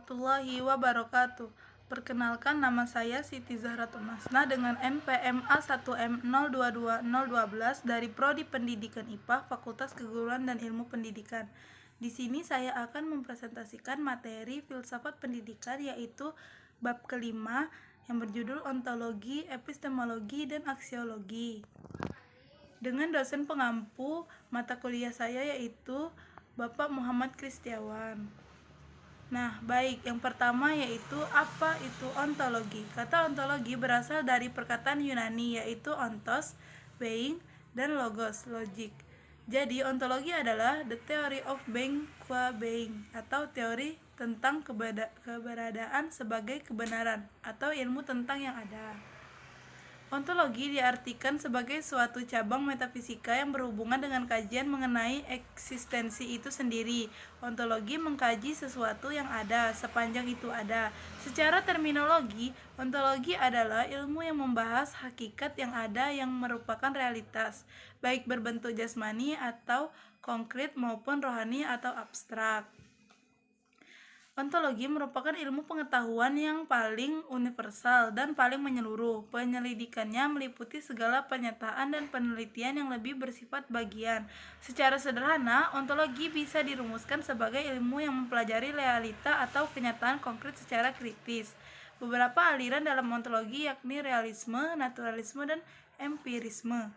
warahmatullahi wabarakatuh. Perkenalkan, nama saya Siti Zahratul Masna dengan NPM A1M022012 dari Prodi Pendidikan IPA Fakultas Keguruan dan Ilmu Pendidikan. Di sini saya akan mempresentasikan materi filsafat pendidikan, yaitu bab kelima yang berjudul ontologi, epistemologi, dan aksiologi. Dengan dosen pengampu mata kuliah saya, yaitu Bapak Muhammad Kristiawan. Nah, baik, yang pertama yaitu apa itu ontologi. Kata ontologi berasal dari perkataan Yunani, yaitu ontos, being, dan logos, logic. Jadi, ontologi adalah the theory of being qua being, atau teori tentang keberadaan sebagai kebenaran, atau ilmu tentang yang ada. Ontologi diartikan sebagai suatu cabang metafisika yang berhubungan dengan kajian mengenai eksistensi itu sendiri. Ontologi mengkaji sesuatu yang ada, sepanjang itu ada. Secara terminologi, ontologi adalah ilmu yang membahas hakikat yang ada yang merupakan realitas, baik berbentuk jasmani atau konkret maupun rohani atau abstrak. Ontologi merupakan ilmu pengetahuan yang paling universal dan paling menyeluruh. Penyelidikannya meliputi segala pernyataan dan penelitian yang lebih bersifat bagian. Secara sederhana, ontologi bisa dirumuskan sebagai ilmu yang mempelajari realita atau kenyataan konkret secara kritis. Beberapa aliran dalam ontologi yakni realisme, naturalisme, dan empirisme.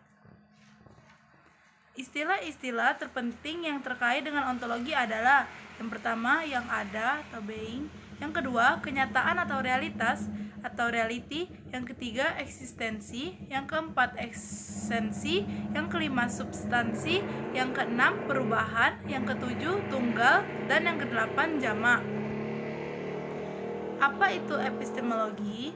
Istilah-istilah terpenting yang terkait dengan ontologi adalah: yang pertama, yang ada atau being; yang kedua, kenyataan atau realitas atau reality; yang ketiga, eksistensi; yang keempat, esensi; yang kelima, substansi; yang keenam, perubahan; yang ketujuh, tunggal; dan yang kedelapan, jamak. Apa itu epistemologi?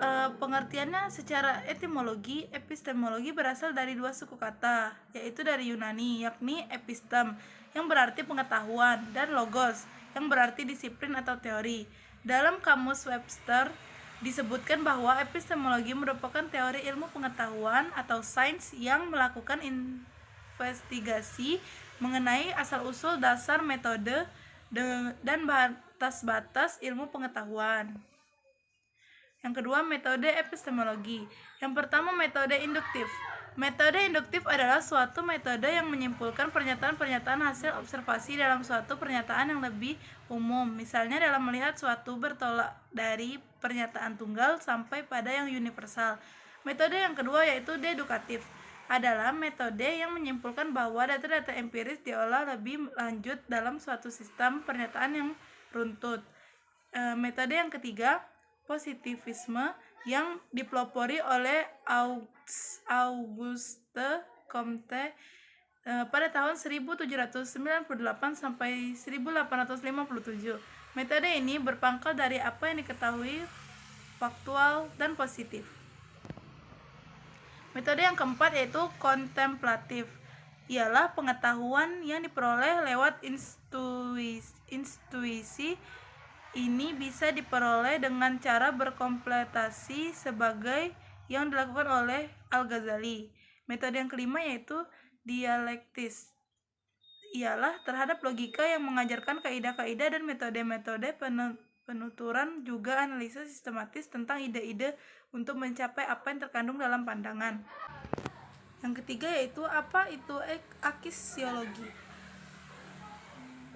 Pengertiannya secara etimologi, epistemologi berasal dari dua suku kata, yaitu dari Yunani, yakni epistem, yang berarti pengetahuan, dan logos, yang berarti disiplin atau teori. Dalam Kamus Webster disebutkan bahwa epistemologi merupakan teori ilmu pengetahuan atau sains yang melakukan investigasi mengenai asal-usul, dasar, metode, dan batas-batas ilmu pengetahuan. Yang kedua, metode epistemologi. Yang pertama, metode induktif. Metode induktif adalah suatu metode yang menyimpulkan pernyataan-pernyataan hasil observasi dalam suatu pernyataan yang lebih umum. Misalnya dalam melihat suatu bertolak dari pernyataan tunggal sampai pada yang universal. Metode yang kedua yaitu dedukatif. Adalah metode yang menyimpulkan bahwa data-data empiris diolah lebih lanjut dalam suatu sistem pernyataan yang runtut. Metode yang ketiga, positivisme, yang dipelopori oleh Auguste Comte pada tahun 1798 sampai 1857. Metode ini berpangkal dari apa yang diketahui, faktual, dan positif. Metode yang keempat yaitu kontemplatif. Ialah pengetahuan yang diperoleh lewat intuisi. Ini bisa diperoleh dengan cara berkompletasi sebagai yang dilakukan oleh Al-Ghazali. Metode yang kelima yaitu dialektis. Ialah terhadap logika yang mengajarkan kaidah-kaidah dan metode-metode penuturan, juga analisa sistematis tentang ide-ide untuk mencapai apa yang terkandung dalam pandangan. Yang ketiga yaitu apa itu aksiologi.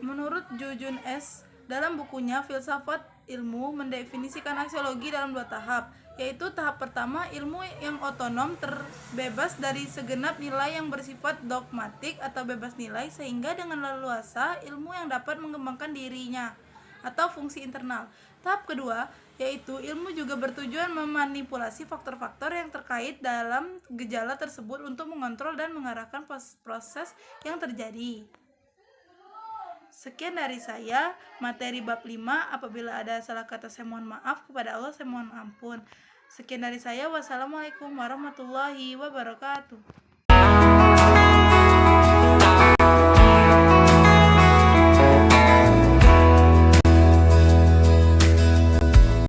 Menurut Jujun S. dalam bukunya Filsafat Ilmu mendefinisikan aksiologi dalam dua tahap, yaitu tahap pertama, ilmu yang otonom, terbebas dari segenap nilai yang bersifat dogmatik atau bebas nilai, sehingga dengan leluasa ilmu yang dapat mengembangkan dirinya atau fungsi internal. Tahap kedua, yaitu ilmu juga bertujuan memanipulasi faktor-faktor yang terkait dalam gejala tersebut untuk mengontrol dan mengarahkan proses yang terjadi. Sekian dari saya, materi bab 5. Apabila ada salah kata, saya mohon maaf. Kepada Allah saya mohon ampun. Sekian dari saya. Wassalamualaikum warahmatullahi wabarakatuh.